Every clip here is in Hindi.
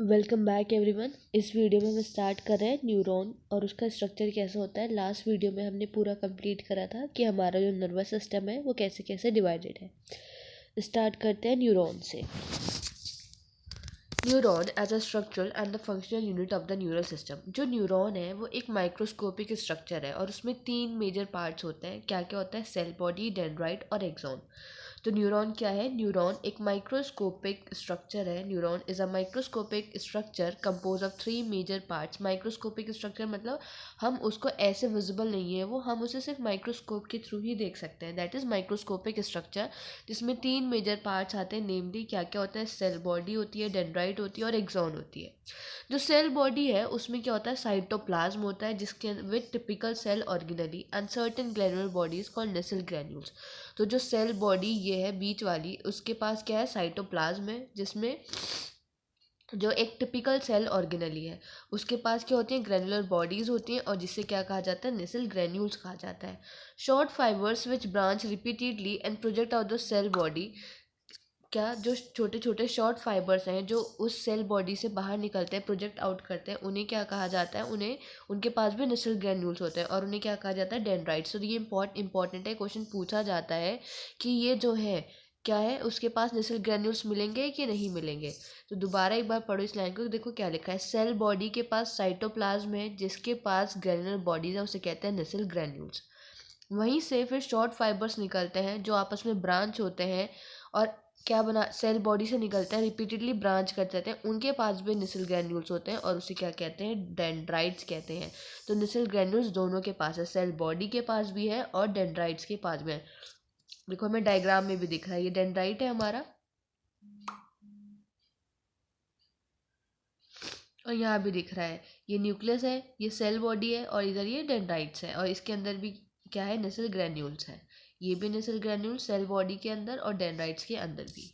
Welcome back everyone. इस वीडियो में हम स्टार्ट कर रहे हैं न्यूरॉन और उसका स्ट्रक्चर कैसा होता है। लास्ट वीडियो में हमने पूरा कंप्लीट करा था कि हमारा जो नर्वस सिस्टम है वो कैसे कैसे डिवाइडेड है। स्टार्ट करते हैं न्यूरॉन से। Neuron as a structural and the functional unit of the neural system. जो न्यूरॉन है वो एक माइक्रोस्कोपिक स्ट्रक्चर है और उसमें 3 मेजर पार्ट्स होते हैं। क्या क्या होता है? सेल बॉडी, डेंड्राइट और एक्सॉन। तो न्यूरॉन क्या है? न्यूरॉन एक माइक्रोस्कोपिक स्ट्रक्चर है। Neuron is a microscopic structure compose of 3 major parts. Microscopic structure मतलब हम उसको ऐसे विजिबल नहीं है, वो हम उसे सिर्फ माइक्रोस्कोप के थ्रू ही देख सकते हैं। दैट इज माइक्रोस्कोपिक स्ट्रक्चर, जिसमें 3 मेजर पार्ट्स आते हैं। नेमली क्या क्या होता है? सेल बॉडी होती है, डेंड्राइट होती है और एक्सॉन होती है। जो सेल बॉडी है उसमें क्या होता है? साइटोप्लाज्म होता है, जिसके with typical cell organelle and certain granular bodies called Nissl granules. तो जो सेल बॉडी ये है बीच वाली, उसके पास क्या है? साइटोप्लाज्म है, जिसमें जो एक टिपिकल सेल ऑर्गेनली है उसके पास क्या होती है? ग्रैन्युलर बॉडीज होती हैं, और जिससे क्या कहा जाता है? नेसल ग्रैन्यूल्स कहा जाता है। Short fibres which branch repeatedly and project out the cell body. क्या जो छोटे छोटे शॉर्ट फाइबर्स हैं जो उस सेल बॉडी से बाहर निकलते हैं, प्रोजेक्ट आउट करते हैं, उन्हें क्या कहा जाता है? उन्हें उनके पास भी नेसल ग्रैन्यूल्स होते हैं और उन्हें क्या कहा जाता है? डेंड्राइट्स। तो ये इंपॉर्टेंट है, क्वेश्चन पूछा जाता है कि ये जो है क्या है, उसके पास नेसल ग्रैन्यूल्स मिलेंगे कि नहीं मिलेंगे। तो दोबारा एक बार पढ़ो इस लाइन को, देखो क्या लिखा है। सेल बॉडी के पास साइटोप्लाज्म है, जिसके पास ग्रैन्युलर बॉडीज है, उसे कहते हैं नेसल ग्रैन्यूल्स। वहीं से फिर शॉर्ट फाइबर्स निकलते हैं जो आपस में ब्रांच होते हैं और क्या बना, सेल बॉडी से निकलते हैं, रिपीटेडली ब्रांच कर जाते हैं, उनके पास भी निसल ग्रैन्यूल्स होते हैं और उसे क्या कहते हैं? डेंड्राइट्स कहते हैं। तो निसल ग्रैन्यूल्स दोनों के पास है, सेल बॉडी के पास भी है और डेंड्राइट्स के पास भी है। देखो हमें डायग्राम में भी दिख रहा है, ये डेंड्राइट है हमारा और यहाँ भी दिख रहा है ये न्यूक्लियस है, ये सेल बॉडी है और इधर ये डेंड्राइट्स है, और इसके अंदर भी क्या है? नेसल ग्रैन्यूल्स है। ये भी नेसल ग्रैन्यूल्स सेल बॉडी के अंदर और डेंड्राइट्स के अंदर भी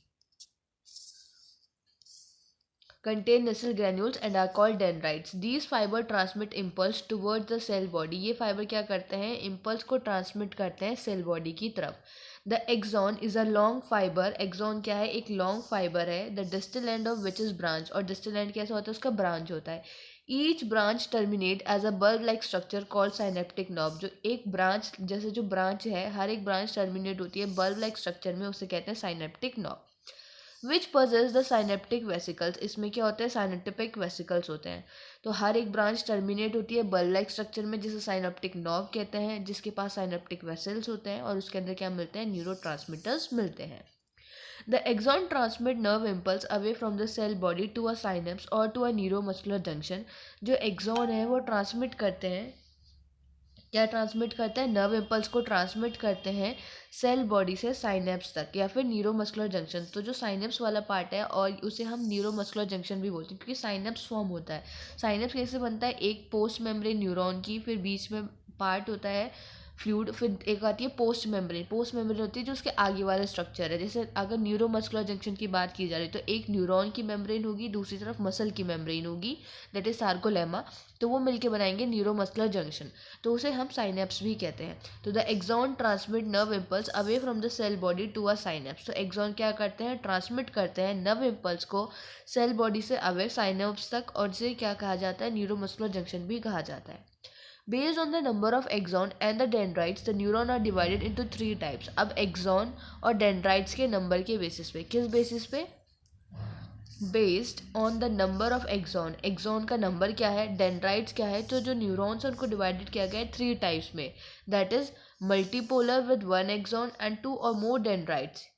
contain nasal granules and are called dendrites. These fiber transmit impulse towards the cell body. ये फाइबर क्या करते हैं? इम्पल्स को ट्रांसमिट करते हैं सेल बॉडी की तरफ। The axon is a long fibre. Axon क्या है? एक लॉन्ग फाइबर है। The distal end of which is branch, और डिस्टल एंड कैसा होता है? उसका ब्रांच होता है। Each branch terminate as a bulb like structure called synaptic knob. जो एक ब्रांच, जैसे जो ब्रांच है, हर एक ब्रांच टर्मिनेट होती है बल्ब लाइक स्ट्रक्चर में, उसे कहते हैं synaptic knob. Which possess the synaptic vesicles. इसमें क्या होता है? साइनेप्टिक वेसिकल्स होते हैं। तो हर एक ब्रांच टर्मिनेट होती है बल्ब लाइक स्ट्रक्चर में, जिसे साइनेप्टिक नॉब कहते हैं, जिसके पास साइनेप्टिक वेसल्स होते हैं और उसके अंदर क्या मिलते हैं? न्यूरो मिलते हैं। The axon transmit nerve impulse away from the cell body to a synapse और टू अ न्यूरोमस्कुलर जंक्शन। जो एक्सॉन है वो ट्रांसमिट करते हैं, क्या ट्रांसमिट करते हैं? नर्व इम्पल्स को ट्रांसमिट करते हैं सेल बॉडी से साइनेप्स तक या फिर न्यूरोमस्कुलर जंक्शन। तो जो साइनेप्स वाला पार्ट है, और उसे हम न्यूरोमस्कुलर जंक्शन भी बोलते हैं, क्योंकि साइनेप्स फॉर्म होता है। साइनेप्स कैसे बनता है? एक पोस्ट मेम्ब्रेन न्यूरॉन की, फिर बीच में पार्ट होता है फ्लूइड, फिर एक आती है पोस्ट मेम्ब्रेन। पोस्ट मेम्ब्रेन होती है जो उसके आगे वाला स्ट्रक्चर है। जैसे अगर न्यूरोमस्कुलर जंक्शन की बात की जा रही है तो एक न्यूरॉन की मेम्ब्रेन होगी, दूसरी तरफ मसल की मेम्ब्रेन होगी, दैट इज सार्कोलेमा। तो वो मिलके बनाएंगे न्यूरोमस्कुलर जंक्शन, तो उसे हम साइनेप्स भी कहते हैं। तो the axon transmit nerve impulse away from the cell body to a synapse. तो एक्सॉन क्या करते हैं? ट्रांसमिट करते हैं नर्व इम्पल्स को सेल बॉडी से अवे साइनेप्स तक, और इसे क्या कहा जाता है? न्यूरोमस्कुलर जंक्शन भी कहा जाता है। Based on the number of axon and the dendrites, the neuron are divided into 3 types. अब एक्सॉन और डेंड्राइट्स के नंबर के बेसिस पे, किस बेसिस पे? Based on the number of axon. Axon का नंबर क्या है, डेंड्राइट्स क्या है। तो जो न्यूरॉन्स हैं उनको डिवाइडेड किया गया है 3 टाइप्स में, that is multipolar with 1 axon and 2 or more dendrites.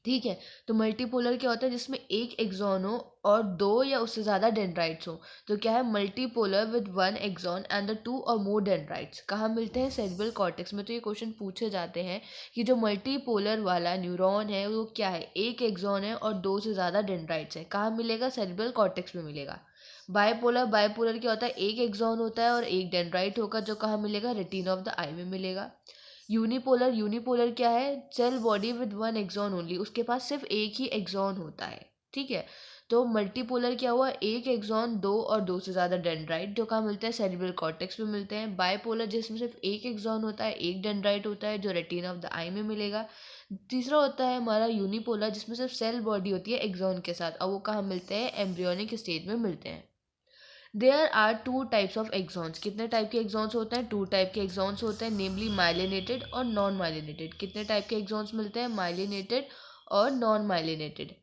ठीक है, तो मल्टीपोलर क्या होता है? जिसमें एक एक्सॉन हो और 2 या उससे ज़्यादा डेंड्राइट्स हो। तो क्या है? Multipolar with 1 axon and the 2 or more dendrites. कहाँ मिलते हैं? सेरेब्रल कॉर्टेक्स में। तो ये क्वेश्चन पूछे जाते हैं कि जो मल्टीपोलर वाला न्यूरॉन है वो क्या है? एक एक्सॉन है और 2 से ज़्यादा डेंड्राइट्स है। कहाँ मिलेगा? सेरेब्रल कॉर्टेक्स में मिलेगा। बायपोलर क्या होता है? एक एक्सॉन होता है और एक डेंड्राइट होगा, जो कहाँ मिलेगा? रेटिना ऑफ द आई में मिलेगा। यूनिपोलर क्या है? Cell body with 1 axon only, उसके पास सिर्फ एक ही एक्सॉन होता है। ठीक है, तो मल्टीपोलर क्या हुआ, एक एक्सॉन, दो और दो से ज़्यादा डेंड्राइट, जो कहाँ मिलते हैं, सेरिब्रल कॉर्टेक्स में मिलते हैं। बाइपोलर जिसमें सिर्फ एक एक्सॉन होता है, एक डेंड्राइट होता है, जो रेटिना ऑफ द आई में मिलेगा। तीसरा होता है हमारा यूनिपोलर, जिसमें सिर्फ सेल बॉडी होती है एक्सॉन के साथ, और वो कहाँ मिलते हैं, एम्ब्रियोनिक स्टेज में मिलते हैं। There are two types of axons. कितने टाइप के एक्सॉन्स होते हैं, टू टाइप के एक्सॉन्स होते हैं, नेमली माइलिनेटेड और नॉन माइलिनेटेड। कितने टाइप के एक्सॉन्स मिलते हैं, माइलिनेटेड और नॉन माइलिनेटेड।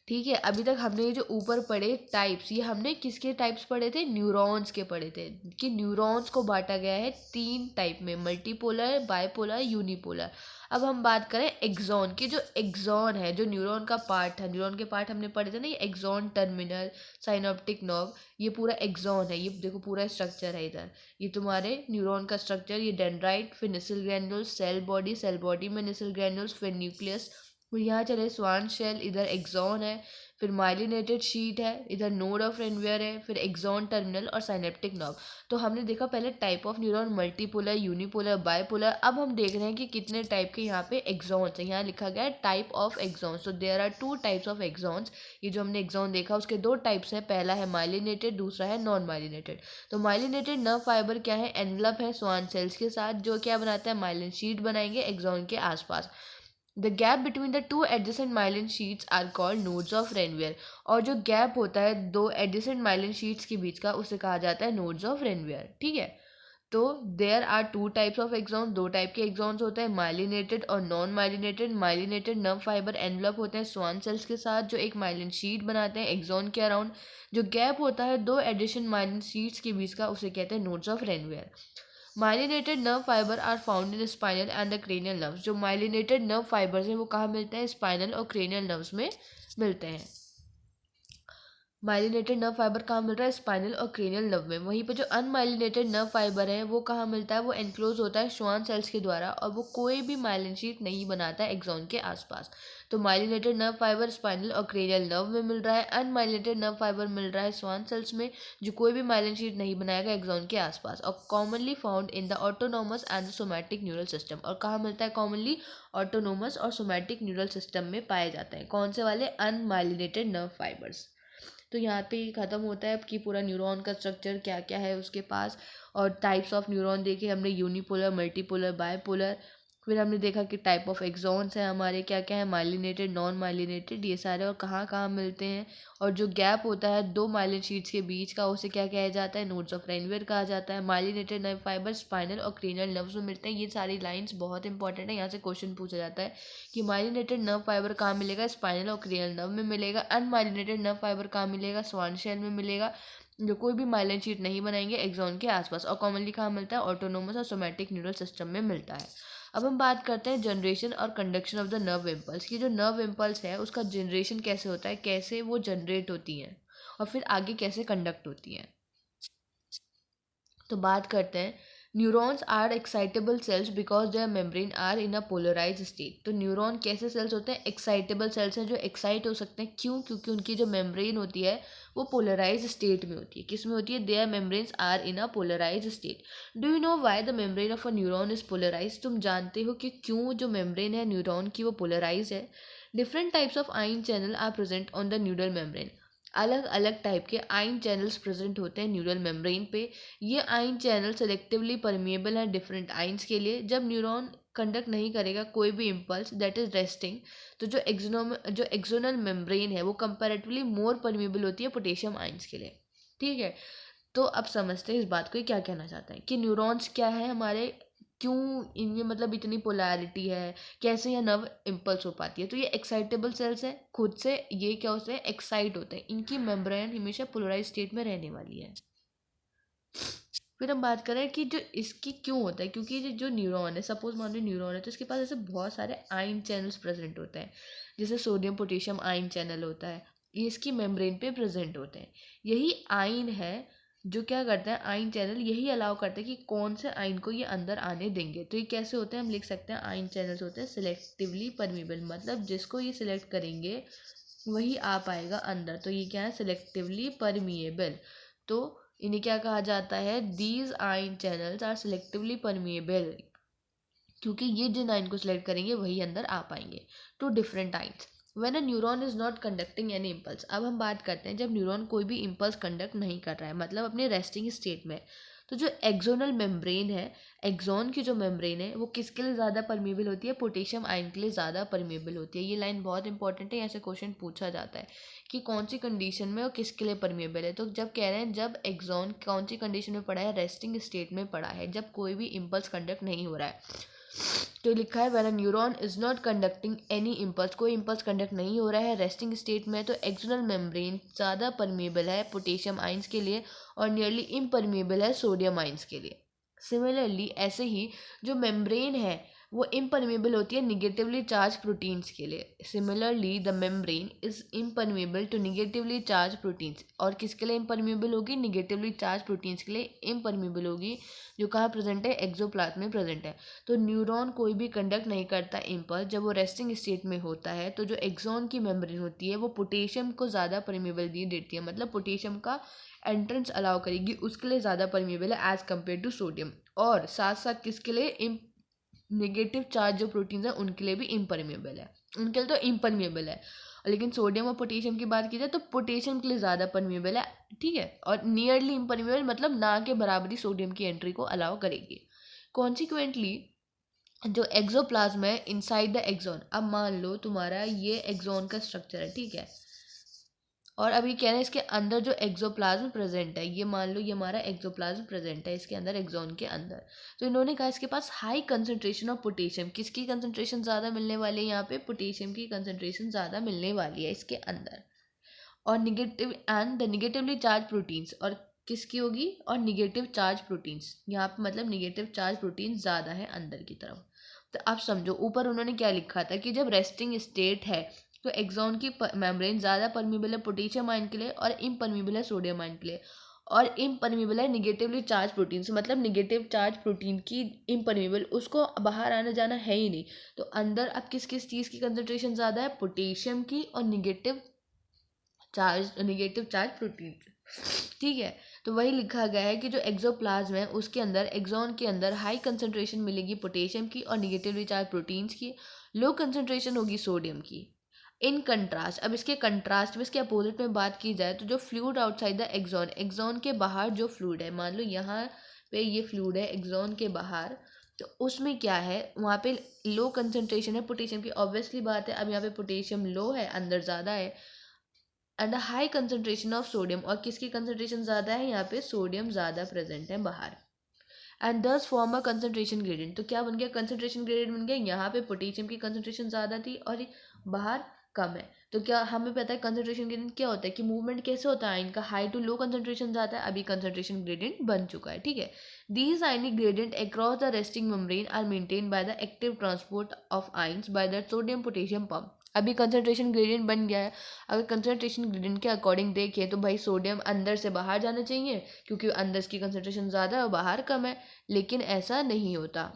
ठीक है, अभी तक हमने ये जो ऊपर पढ़े टाइप्स, ये हमने किसके टाइप्स पढ़े थे, न्यूरॉन्स के पढ़े थे, कि न्यूरॉन्स को बांटा गया है तीन टाइप में, मल्टीपोलर, बाइपोलर, यूनिपोलर। अब हम बात करें एक्सॉन की। जो एक्सॉन है, जो न्यूरॉन का पार्ट है, न्यूरॉन के पार्ट हमने पढ़े थे ना, ये एक्सॉन टर्मिनल, साइनॉप्टिक नर्व, ये पूरा एक्सॉन है। ये देखो पूरा स्ट्रक्चर है इधर, ये तुम्हारे न्यूरॉन का स्ट्रक्चर, ये डेंड्राइट, फिर Nissl granules, cell body, cell body में निसल ग्रैन्युल्स, फिर न्यूक्लियस, फिर यहाँ चले स्वान शेल, इधर एक्सॉन है, फिर माइलिनेटेड शीट है, इधर नोड ऑफ रेनवियर है, फिर एक्सॉन टर्मिनल और साइनेप्टिक नर्व। तो हमने देखा पहले type of neuron, multipolar, unipolar, bipolar. अब हम देख रहे हैं कि कितने टाइप के यहाँ पे एक्सॉन्स हैं। यहाँ लिखा गया है टाइप ऑफ एक्सॉन्स। तो there are two types of axons. ये जो हमने एक्सॉन देखा उसके दो टाइप्स हैं, पहला है माइलिनेटेड, दूसरा है नॉन माइलिनेटेड। तो माइलिनेटेड नर्व फाइबर क्या है, एनवलप है स्वान सेल्स के साथ, जो क्या बनाता है, माइलिन शीट बनाएंगे एक्सॉन के आसपास। The gap between the two adjacent myelin sheets are called nodes of Renvier। और जो गैप होता है दो adjacent myelin sheets के बीच का, उसे कहा जाता है nodes of Renvier। ठीक है, तो there are two types of axons, दो टाइप के एक्सॉन्स होते हैं, माइलिनेटेड और non myelinated. Myelinated nerve fibre envelop होते हैं स्वान सेल्स के साथ, जो एक माइलिन शीट बनाते हैं एक्सॉन के अराउंड। जो गैप होता है दो एडिशन माइलिन शीट्स के बीच का, उसे कहते हैं nodes of Ranvier. Myelinated nerve fibre are found in spinal and the cranial nerves. जो माइलिनेटेड नर्व फाइबर्स हैं वो कहाँ मिलते हैं, स्पाइनल और क्रेनियल नर्व्स में मिलते हैं। माइलिनेटेड नर्व फाइबर कहाँ मिल रहा है, स्पाइनल और क्रेनियल नर्व में। वहीं पर जो अनमाइलिनेटेड नर्व फाइबर है वो कहाँ मिलता है, वो एनक्लोज होता है श्वान सेल्स के द्वारा, और वो कोई भी माइलिन शीट नहीं बनाता है एक्सॉन के आसपास। तो माइलिनेटेड नर्व फाइबर स्पाइनल और क्रेनियल नर्व में मिल रहा है, अनमाइलिनेटेड नर्व फाइबर मिल रहा है श्वान सेल्स में, जो कोई भी माइलिन शीट नहीं बनाएगा एक्सॉन के आसपास, और commonly found in the autonomous and somatic neural system. और कहाँ मिलता है कॉमनली, ऑटोनोमस और सोमैटिक न्यूरल सिस्टम में पाए जाते हैं। कौन से वाले, अनमाइलिनेटेड नर्व फाइबर्स। तो यहाँ पे ख़त्म होता है कि पूरा न्यूरॉन का स्ट्रक्चर क्या क्या है उसके पास। और टाइप्स ऑफ न्यूरॉन देखे हमने, यूनिपोलर, मल्टीपोलर, बायपोलर। फिर हमने देखा कि टाइप ऑफ एक्सॉन्स हैं हमारे क्या क्या है, माइलिनेटेड, नॉन माइलिनेटेड, ये सारे, और कहाँ कहाँ मिलते हैं। और जो गैप होता है दो माइलिन शीट्स के बीच का, उसे क्या कहा जाता है, नोड्स ऑफ रेनवियर कहा जाता है। माइलिनेटेड नर्व फाइबर स्पाइनल और क्रेनियल नर्व्स में मिलते हैं। ये सारी लाइंस बहुत इंपॉर्टेंट है, यहाँ से क्वेश्चन पूछा जाता है कि माइलिनेटेड नर्व फाइबर कहाँ मिलेगा, स्पाइनल और क्रेनियल नर्व में मिलेगा। अनमाइलिनेटेड नर्व फाइबर कहाँ मिलेगा, स्वान शेल में मिलेगा, जो कोई भी माइलिन शीट नहीं बनाएंगे एक्सॉन के आसपास। और कॉमनली कहाँ मिलता है, ऑटोनोमस और सोमैटिक न्यूरल सिस्टम में मिलता है। अब हम बात करते हैं जनरेशन और conduction of the nerve impulse की। जो नर्व इम्पल्स है उसका जनरेशन कैसे होता है, कैसे वो जनरेट होती हैं, और फिर आगे कैसे कंडक्ट होती हैं। तो बात करते हैं, neurons are excitable cells because their membrane are in a polarize state. तो न्यूरॉन कैसे सेल्स होते हैं, एक्साइटेबल सेल्स हैं, जो एक्साइट हो सकते हैं। क्यों, क्योंकि उनकी जो मेम्ब्रेन होती है वो पोलराइज स्टेट में होती है। किस में होती है, their membranes are in a polarize state. Do you know why the membrane of a neuron is polarize. तुम जानते हो कि क्यों जो मेम्ब्रेन है न्यूरॉन की वो पोलराइज है। Different types of ion channel are present on the neural membrane. अलग अलग टाइप के आयन चैनल्स प्रेजेंट होते हैं न्यूरल मेम्ब्रेन पे। ये आयन चैनल सेलेक्टिवली परमिएबल हैं डिफरेंट आयंस के लिए। जब न्यूरॉन कंडक्ट नहीं करेगा कोई भी इम्पल्स दैट इज रेस्टिंग, तो जो एक्सोनल मेम्ब्रेन है वो कंपैरेटिवली मोर परमिएबल होती है पोटेशियम आयंस के लिए। ठीक है, तो अब समझते हैं इस बात को क्या कहना चाहता है, कि न्यूरॉन्स क्या है हमारे, क्यों इनमें मतलब इतनी पोलैरिटी है, कैसे यह नर्व इम्पल्स हो पाती है। तो ये एक्साइटेबल सेल्स है, खुद से ये क्या होते हैं, एक्साइट होते हैं। इनकी मेम्ब्रेन हमेशा पोलराइज स्टेट में रहने वाली है। फिर हम बात करें कि जो इसकी क्यों होता है, क्योंकि जो न्यूरॉन है, सपोज मान लो न्यूरॉन है, तो इसके पास ऐसे बहुत सारे आयन चैनल्स प्रेजेंट होते हैं। जैसे सोडियम पोटेशियम आयन चैनल होता है, ये इसकी मेम्ब्रेन पे प्रेजेंट होते हैं। यही आयन है जो क्या करते हैं, आयन चैनल यही अलाउ करते हैं कि कौन से आयन को ये अंदर आने देंगे। तो ये कैसे होते हैं, हम लिख सकते हैं आयन चैनल्स होते हैं सिलेक्टिवली परमिएबल, मतलब जिसको ये सिलेक्ट करेंगे वही आ पाएगा अंदर। तो ये क्या है, सिलेक्टिवली परमिएबल। तो इन्हें क्या कहा जाता है, these ion channels are selectively permeable, क्योंकि ये जिन आयन को सिलेक्ट करेंगे वही अंदर आ पाएंगे to different ions. When a neuron is not conducting any impulse, अब हम बात करते हैं जब न्यूरॉन कोई भी इम्पल्स कंडक्ट नहीं कर रहा है, मतलब अपने रेस्टिंग स्टेट में, तो जो एक्सोनल मेम्ब्रेन है, एक्सॉन की जो मेम्ब्रेन है वो किसके लिए ज़्यादा परमेबल होती है, पोटेशियम आयन के लिए ज़्यादा परमेबल होती है। ये लाइन बहुत इंपॉर्टेंट है, यहाँ से क्वेश्चन पूछा जाता है कि कौन सी कंडीशन में और किसके लिए परमेबल है। तो जब कह रहे हैं जब एक्सॉन कौन सी कंडीशन में पड़ा है, रेस्टिंग स्टेट में पड़ा है, जब कोई भी इम्पल्स कंडक्ट नहीं हो रहा है। तो लिखा है when a neuron is not conducting any impulse, कोई इम्पल्स कंडक्ट नहीं हो रहा है रेस्टिंग स्टेट में, तो एक्सटर्नल मेम्ब्रेन ज़्यादा परमेबल है पोटेशियम आइंस के लिए और नियरली इम्परमेबल है सोडियम आइंस के लिए। सिमिलरली ऐसे ही जो मेम्ब्रेन है वो इम्परमेबल होती है निगेटिवली चार्ज प्रोटीन्स के लिए। Similarly the membrane is impermeable to negatively charge proteins, और किसके लिए इम्परमेबल होगी, निगेटिवली चार्ज प्रोटीन्स के लिए इम्परमेबल होगी, जो कहाँ प्रेजेंट है, एक्सोप्लाज्म में प्रेजेंट है। तो न्यूरॉन कोई भी कंडक्ट नहीं करता इम्पल्स, जब वो रेस्टिंग स्टेट में होता है तो जो एक्सॉन की मेम्ब्रेन होती है वो पोटेशियम को ज़्यादा परमेबल दी देती है, मतलब पोटेशियम का एंट्रेंस अलाउ करेगी, उसके लिए ज़्यादा परमेबल है एज़ कम्पेयर टू सोडियम। और साथ साथ किसके लिए, नेगेटिव चार्ज जो प्रोटीन्स हैं उनके लिए भी इम्परमेबल है, उनके लिए तो इम्परमेबल है। लेकिन सोडियम और पोटेशियम की बात की जाए तो पोटेशियम के लिए ज़्यादा परमेबल है, ठीक है, और नियरली इम्परमेबल मतलब ना के बराबरी सोडियम की एंट्री को अलाउ करेगी। कॉन्सिक्वेंटली जो एक्सोप्लाज्म है इनसाइड द एक्सॉन, अब मान लो तुम्हारा ये एक्सॉन का स्ट्रक्चर है, ठीक है, और अभी कह रहे हैं इसके अंदर जो एक्सोप्लाज्म प्रेजेंट है, ये मान लो ये हमारा एक्सोप्लाज्म प्रेजेंट है इसके अंदर, एक्सॉन के अंदर। तो इन्होंने कहा इसके पास हाई कंसंट्रेशन ऑफ पोटेशियम, किसकी कंसंट्रेशन ज़्यादा मिलने वाली है, यहाँ पे पोटेशियम की कंसंट्रेशन ज़्यादा मिलने वाली है इसके अंदर। और negative and the negatively charge proteins, और किसकी होगी, और निगेटिव चार्ज प्रोटीन्स, यहाँ पे मतलब निगेटिव चार्ज प्रोटीन ज़्यादा है अंदर की तरफ। तो आप समझो ऊपर उन्होंने क्या लिखा था कि जब रेस्टिंग स्टेट है तो एक्सॉन की मेम्ब्रेन ज़्यादा परमीबल है पोटेशियम आयन के लिए और इम्परमीबल है सोडियम आयन के लिए, और इम्परमीबल है निगेटिवली चार्ज प्रोटीन से, मतलब निगेटिव चार्ज प्रोटीन की इम्परमीबल, उसको बाहर आना जाना है ही नहीं। तो अंदर अब किस किस चीज़ की कंसंट्रेशन ज़्यादा है, पोटेशियम की और निगेटिव चार्ज प्रोटीन, ठीक है। तो वही लिखा गया है कि जो एक्सोप्लाज्म है उसके अंदर एक्सॉन के अंदर हाई कंसंट्रेशन मिलेगी पोटेशियम की और निगेटिवली चार्ज प्रोटीन्स की, लो कंसंट्रेशन होगी सोडियम की। इन कंट्रास्ट, अब इसके कंट्रास्ट में इसके अपोजिट में बात की जाए तो जो fluid outside the axon, axon के बाहर जो फ्लूइड है, मान लो यहाँ पे ये फ्लूइड है एक्सॉन के बाहर, तो उसमें क्या है, वहाँ पे लो कंसंट्रेशन है पोटेशियम की, ऑब्वियसली बात है, अब यहाँ पे पोटेशियम लो है अंदर ज़्यादा है, and high concentration of sodium, और किसकी कंसंट्रेशन ज़्यादा है, यहाँ पे सोडियम ज़्यादा प्रेजेंट है बाहर, एंड दस फॉर्म अ कंसंट्रेशन ग्रेडियंट। तो क्या बन गया, कंसंट्रेशन ग्रेडियंट बन गया, यहाँ पे पोटेशियम की कंसंट्रेशन ज़्यादा थी और बाहर कम है। तो क्या हमें पता है कंसंट्रेशन ग्रेडियंट क्या होता है, कि मूवमेंट कैसे होता है, इनका हाई टू लो कंसंट्रेशन जाता है, अभी कंसंट्रेशन ग्रेडियंट बन चुका है, ठीक है। These ionic gradient across the resting membrane are maintain by the active transport of ions by the sodium potassium pump. अभी कंसंट्रेशन ग्रेडियंट बन गया है, अगर कंसंट्रेशन ग्रेडियंट के अकॉर्डिंग देखें तो भाई सोडियम अंदर से बाहर जाना चाहिए, क्योंकि अंदर की कंसंट्रेशन ज़्यादा है और बाहर कम है, लेकिन ऐसा नहीं होता।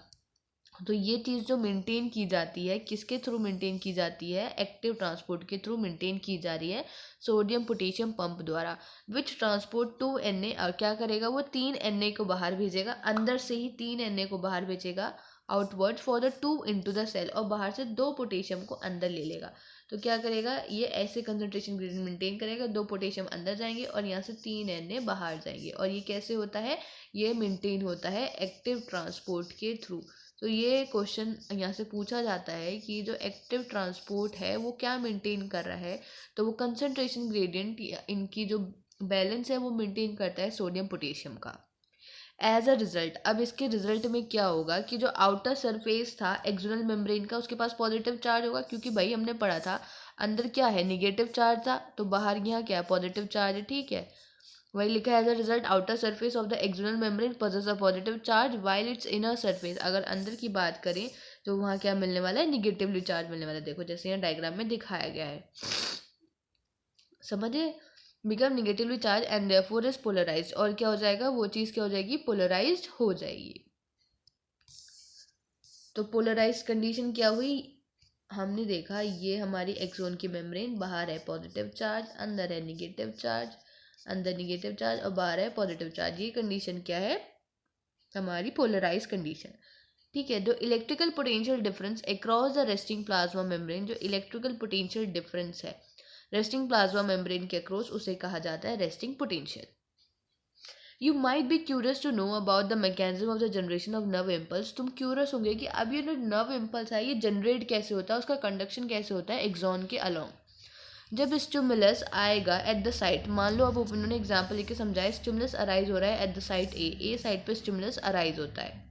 तो ये चीज़ जो मेंटेन की जाती है किसके थ्रू मेंटेन की जाती है, एक्टिव ट्रांसपोर्ट के थ्रू मेंटेन की जा रही है सोडियम पोटेशियम पंप द्वारा, विच ट्रांसपोर्ट 2Na, और क्या करेगा वो 3Na को बाहर भेजेगा, अंदर से ही 3Na को बाहर भेजेगा outward for the 2 into the cell, और बाहर से 2 पोटेशियम को अंदर ले लेगा। तो क्या करेगा ये ऐसे कंसंट्रेशन ग्रेडियंट मेंटेन करेगा, 2 पोटेशियम अंदर जाएंगे और यहाँ से 3Na बाहर जाएंगे, और ये कैसे होता है, ये मेंटेन होता है एक्टिव ट्रांसपोर्ट के थ्रू। तो ये क्वेश्चन यहाँ से पूछा जाता है कि जो एक्टिव ट्रांसपोर्ट है वो क्या मेंटेन कर रहा है, तो वो कंसंट्रेशन ग्रेडियंट इनकी जो बैलेंस है वो मेंटेन करता है सोडियम पोटेशियम का। एज अ रिजल्ट, अब इसके रिजल्ट में क्या होगा कि जो आउटर सरफेस था एक्सटर्नल मेम्ब्रेन का उसके पास पॉजिटिव चार्ज होगा, क्योंकि भाई हमने पढ़ा था अंदर क्या है निगेटिव चार्ज था, तो बाहर यहाँ क्या है पॉजिटिव चार्ज है, ठीक है। वही लिखा है as a result outer surface of the external membrane possess a positive charge while its inner surface, अगर अंदर की बात करें तो वहाँ क्या मिलने वाला है, निगेटिवली चार्ज मिलने वाला है, देखो जैसे यहाँ डायग्राम में दिखाया गया है, समझे, become negatively charge and therefore is polarized, और क्या हो जाएगा वो चीज़ क्या हो जाएगी, पोलराइज्ड हो जाएगी। तो पोलराइज्ड कंडीशन क्या हुई, हमने देखा ये हमारी एक्सोन की मेम्ब्रेन, बाहर है पॉजिटिव चार्ज, अंदर है निगेटिव चार्ज, अंदर निगेटिव चार्ज और बाहर है पॉजिटिव चार्ज, ये कंडीशन क्या है हमारी पोलराइज कंडीशन। ठीक है। जो electrical potential difference across the resting plasma membrane, जो इलेक्ट्रिकल पोटेंशियल डिफरेंस है रेस्टिंग प्लाज्मा मेम्ब्रेन के अक्रॉस, उसे कहा जाता है resting potential. You might be curious to know about the mechanism of the generation of nerve impulse. तुम क्यूरियस होंगे कि अब ये जो नर्व इम्पल्स है ये जनरेट कैसे होता है, उसका कंडक्शन कैसे होता है एक्सॉन के अलोंग। जब स्टिमुलस आएगा एट द साइट, मान लो अब उन्होंने एग्जाम्पल लेके समझाया, स्टिमुलस अराइज हो रहा है at the site A site पे स्टिमुलस अराइज होता है,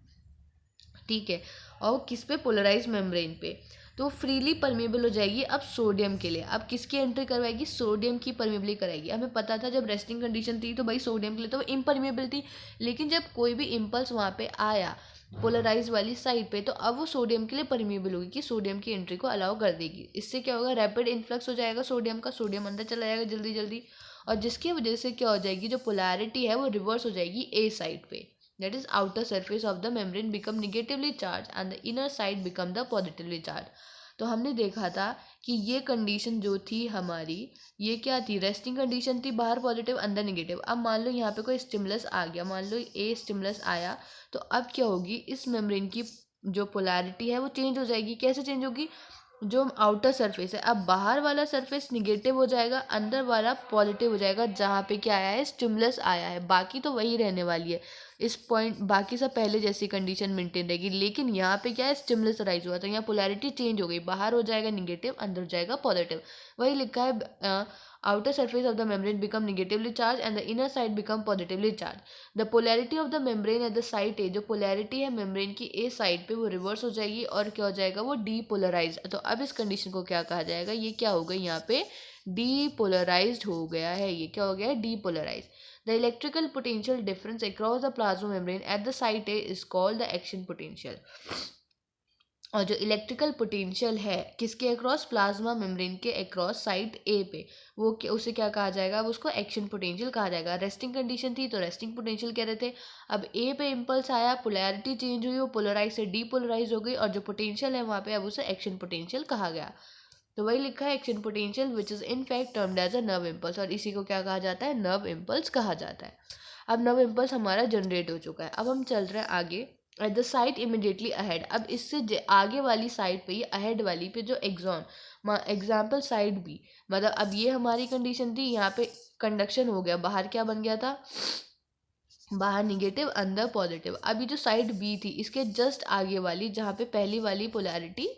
ठीक है, और वो किस पे, पोलराइज मेम्ब्रेन पे, तो फ्रीली परमेबल हो जाएगी अब सोडियम के लिए। अब किसकी एंट्री करवाएगी, सोडियम की परमेबली कराएगी। हमें पता था जब रेस्टिंग कंडीशन थी तो भाई सोडियम के लिए तो वो इम्परमेबल थी, लेकिन जब कोई भी इम्पल्स वहाँ पे आया पोलराइज वाली साइड पे, तो अब वो सोडियम के लिए परमेबल होगी कि सोडियम की एंट्री को अलाउ कर देगी। इससे क्या होगा, रैपिड इन्फ्लक्स हो जाएगा सोडियम का, सोडियम अंदर चला जाएगा जल्दी जल्दी, और जिसकी वजह से क्या हो जाएगी, जो पोलैरिटी है वो रिवर्स हो जाएगी ए साइड पे, that is outer surface of the membrane become negatively charged and the inner side become the positively charged। तो हमने देखा था कि ये कंडीशन जो थी हमारी, ये क्या थी, रेस्टिंग कंडीशन थी, बाहर पॉजिटिव अंदर नेगेटिव। अब मान लो यहाँ पे कोई स्टिमुलस आ गया, मान लो ए स्टिमुलस आया, तो अब क्या होगी, इस मेम्ब्रेन की जो पोलैरिटी है वो चेंज हो जाएगी। कैसे चेंज होगी, जो आउटर सरफेस है, अब बाहर वाला सरफेस निगेटिव हो जाएगा, अंदर वाला पॉजिटिव हो जाएगा, जहाँ पे क्या आया है, स्टिमुलस आया है। बाकी तो वही रहने वाली है इस पॉइंट, बाकी सब पहले जैसी कंडीशन मेंटेन रहेगी, लेकिन यहाँ पे क्या है, स्टिमुलस राइज हुआ तो यहाँ पोलैरिटी चेंज हो गई, बाहर हो जाएगा निगेटिव, अंदर हो जाएगा पॉजिटिव। वही लिखा है, outer surface of the membrane become negatively charged and the inner side become positively charged। the polarity of the membrane at the site A, जो polarity है membrane की A साइड पे, वो रिवर्स हो जाएगी और क्या हो जाएगा, वो डीपोलराइज। तो अब इस कंडीशन को क्या कहा जाएगा, ये क्या हो गई, यहाँ पे डीपोलराइज्ड हो गया है, ये क्या हो गया है, depolarise. The electrical potential difference across the plasma membrane at the site A is called the action potential। और जो इलेक्ट्रिकल पोटेंशियल है किसके अक्रॉस, प्लाज्मा मेम्ब्रेन के अक्रॉस साइट ए पे, वो उसे क्या कहा जाएगा, वो उसको एक्शन पोटेंशियल कहा जाएगा। रेस्टिंग कंडीशन थी तो रेस्टिंग पोटेंशियल कह रहे थे, अब ए पे इम्पल्स आया, पोलैरिटी चेंज हुई, वो पोलराइज से डीपोलराइज हो गई, और जो पोटेंशियल है वहाँ पे अब उसे एक्शन पोटेंशियल कहा गया। तो वही लिखा है action potential which is in fact termed as a nerve impulse, और इसी को क्या कहा जाता है, नर्व इम्पल्स कहा जाता है। अब नर्व इम्पल्स हमारा जनरेट हो चुका है, अब हम चल रहे हैं आगे। Eight the side immediately ahead, अब इससे आगे वाली साइड पे, ये अहेड वाली पे जो एक्सॉन, एग्जाम्पल साइड बी, मतलब अब ये हमारी कंडीशन थी, यहाँ पे कंडक्शन हो गया, बाहर क्या बन गया था, बाहर निगेटिव अंदर पॉजिटिव। अभी जो साइड बी थी इसके जस्ट आगे वाली, जहाँ पे पहली वाली पोलैरिटी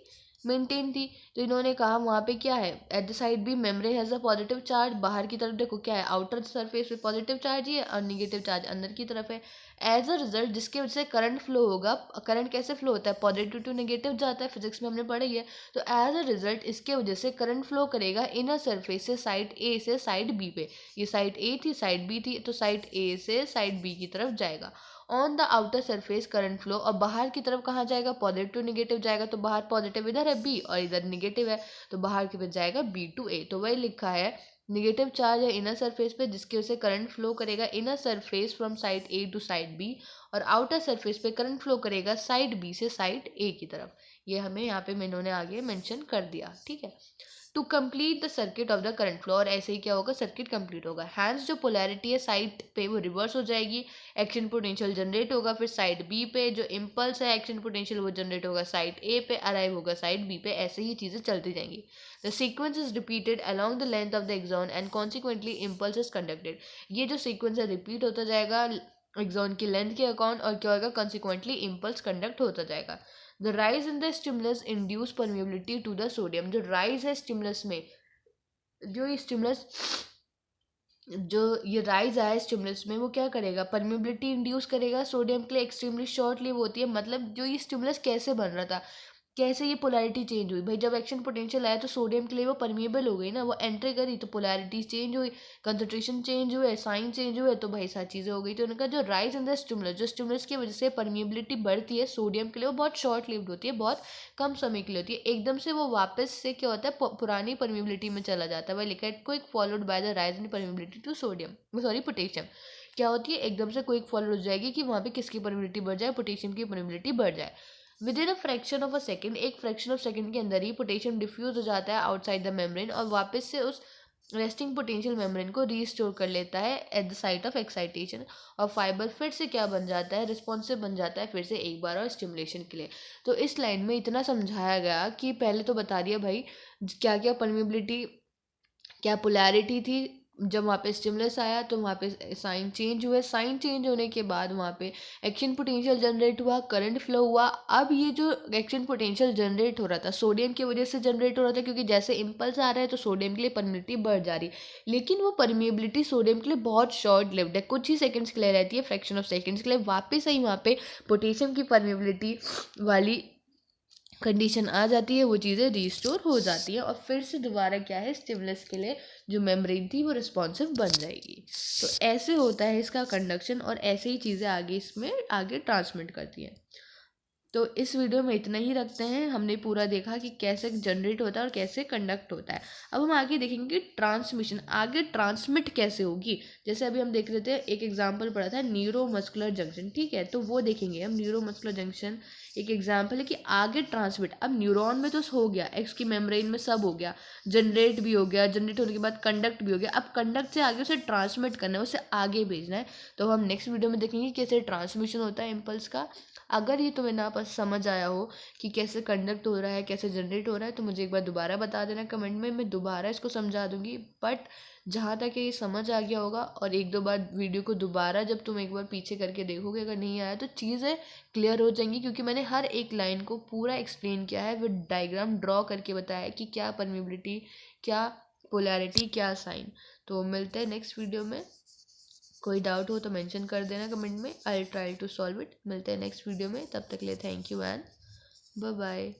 मेंटेन थी, तो इन्होंने कहा वहाँ पे क्या है, at the side B membrane has a positive charge, बाहर की तरफ देखो क्या है, आउटर सरफेस पे पॉजिटिव चार्ज ही है और निगेटिव चार्ज अंदर की तरफ है। एज अ रिजल्ट जिसके वजह से करंट फ्लो होगा, करंट कैसे फ्लो होता है, पॉजिटिव टू नेगेटिव जाता है, फिजिक्स में हमने पढ़ी है। तो एज अ रिजल्ट इसके वजह से करंट फ्लो करेगा इनर सरफेस से साइड ए से साइड बी पे, ये साइड ए थी साइड बी थी, तो साइड ए से साइड बी की तरफ जाएगा। On the outer surface current flow, और बाहर की तरफ कहाँ जाएगा, पॉजिटिव टू निगेटिव जाएगा, तो बाहर पॉजिटिव इधर है बी और इधर निगेटिव है, तो बाहर की तरफ जाएगा बी टू ए। तो वही लिखा है निगेटिव चार्ज है इनर सरफेस पे, जिसकी वजह से करंट फ्लो करेगा inner surface from side A to side B, और आउटर सरफेस पे करंट फ्लो करेगा साइड बी से साइड ए की तरफ। ये हमें यहाँ पे इन्होंने आगे मेंशन कर दिया, ठीक है। To complete the circuit of the current flow, और ऐसे ही क्या होगा, सर्किट कंप्लीट होगा। हैंस जो पोलैरिटी है साइड पे वो रिवर्स हो जाएगी, एक्शन पोटेंशियल जनरेट होगा, फिर साइड बी पे जो इम्पल्स है एक्शन पोटेंशियल वो जनरेट होगा साइड ए पे, अराइव होगा साइड बी पे, ऐसे ही चीज़ें चलती जाएंगी। The sequence is repeated along the length of the axon and consequently impulse is conducted. ये जो सीक्वेंस है रिपीट होता जाएगा एक्सॉन की लेंथ के अकॉर्डिंग, और क्या होगा, कॉन्सिक्वेंटली इम्पल्स कंडक्ट होता जाएगा। The rise in the stimulus induce permeability to the sodium, जो राइज है स्टिमुलस में, जो ये स्टिमुलस, जो ये राइज आया स्टिमुलस में, वो क्या करेगा, परमिबिलिटी इंड्यूस करेगा सोडियम के लिए, एक्सट्रीमली शॉर्ट लिव होती है। मतलब जो ये स्टिमुलस कैसे बन रहा था, कैसे ये पोलैरिटी चेंज हुई, भाई जब एक्शन पोटेंशियल आया तो सोडियम के लिए वो परमिएबल हो गई ना, वो एंट्री करी तो पोलैरिटी चेंज हुई, कंसंट्रेशन चेंज हुए, साइन चेंज हुए, तो भाई सारी चीज़ें हो गई। तो उन्होंने कहा जो राइज इन द स्टिमुलस, जो स्टिमुलस की वजह से परमिएबिलिटी बढ़ती है सोडियम के लिए, वो बहुत शॉर्ट लिव्ड होती है, बहुत कम समय के लिए होती है, एकदम से वो वापस से क्या होता है, पुरानी परमिएबिलिटी में चला जाता है। भाई लिखा है quick followed by the rise in permeability to sodium, sorry potassium. क्या होती है, एकदम से क्विक फॉलो हो जाएगी कि वहाँ पे किसकी परमिबिलिटी बढ़ जाए, पोटेशियम की परमिबिलिटी बढ़ जाए। With in a fraction of a second, एक फ्रैक्शन ऑफ सेकेंड के अंदर ही पोटेशियम डिफ्यूज हो जाता है आउटसाइड द मेम्ब्रेन, और वापस से उस रेस्टिंग पोटेंशियल मेम्ब्रेन को रीस्टोर कर लेता है at the site of excitation, और फाइबर फिर से क्या बन जाता है, रिस्पॉन्सिव बन जाता है फिर से एक बार और स्टिमुलेशन के लिए। तो इस लाइन में इतना समझाया गया कि पहले तो बता दिया भाई क्या क्या परमेबिलिटी, क्या पोलैरिटी थी, जब वहाँ पे स्टिमुलस आया तो वहाँ पे साइन चेंज हुए, साइन चेंज होने के बाद वहाँ पे एक्शन पोटेंशियल जनरेट हुआ, करंट फ्लो हुआ। अब ये जो एक्शन पोटेंशियल जनरेट हो रहा था सोडियम की वजह से जनरेट हो रहा था, क्योंकि जैसे इम्पल्स आ रहा है तो सोडियम के लिए परमिबिलिटी बढ़ जा रही है, लेकिन वो परमिबिलिटी सोडियम के लिए बहुत शॉर्ट लिव्ड है, कुछ ही सेकंड्स के लिए रहती है, फ्रैक्शन ऑफ सेकंड्स के लिए। वापस ही वहाँ पे पोटेशियम की परमिबिलिटी वाली कंडीशन आ जाती है, वो चीज़ें रीस्टोर हो जाती है, और फिर से दोबारा क्या है, स्टिमुलस के लिए जो मेम्ब्रेन थी वो रिस्पॉन्सिव बन जाएगी। तो ऐसे होता है इसका कंडक्शन, और ऐसे ही चीज़ें आगे इसमें आगे ट्रांसमिट करती हैं। तो इस वीडियो में इतना ही रखते हैं। हमने पूरा देखा कि कैसे जनरेट होता है और कैसे कंडक्ट होता है। अब हम आगे देखेंगे ट्रांसमिशन, आगे ट्रांसमिट कैसे होगी। जैसे अभी हम देख रहे थे, एक एग्जांपल पढ़ा था न्यूरोमस्कुलर जंक्शन, ठीक है, तो वो देखेंगे हम। न्यूरोमस्कुलर जंक्शन एक एग्जाम्पल है कि आगे ट्रांसमिट, अब न्यूरॉन में तो हो गया, एक्स की मेम्ब्रेन में सब हो गया, जनरेट भी हो गया, जनरेट होने के बाद कंडक्ट भी हो गया, अब कंडक्ट से आगे उसे ट्रांसमिट करना है, उसे आगे भेजना है। तो हम नेक्स्ट वीडियो में देखेंगे कैसे ट्रांसमिशन होता है इम्पल्स का। अगर ये तुम्हें ना बस समझ आया हो कि कैसे कंडक्ट हो रहा है, कैसे जनरेट हो रहा है, तो मुझे एक बार दोबारा बता देना कमेंट में, मैं दोबारा इसको समझा दूंगी। बट जहाँ तक ये समझ आ गया होगा, और एक दो बार वीडियो को दोबारा जब तुम एक बार पीछे करके देखोगे, अगर नहीं आया तो चीज़ें क्लियर हो जाएंगी, क्योंकि मैंने हर एक लाइन को पूरा एक्सप्लेन किया है, विद डायग्राम ड्रॉ करके बताया है कि क्या परमिबिलिटी, क्या पोलैरिटी, क्या साइन। तो मिलते हैं नेक्स्ट वीडियो में। कोई डाउट हो तो मेंशन कर देना कमेंट में, I try to solve it. मिलते हैं नेक्स्ट वीडियो में, तब तक के लिए thank you and bye bye.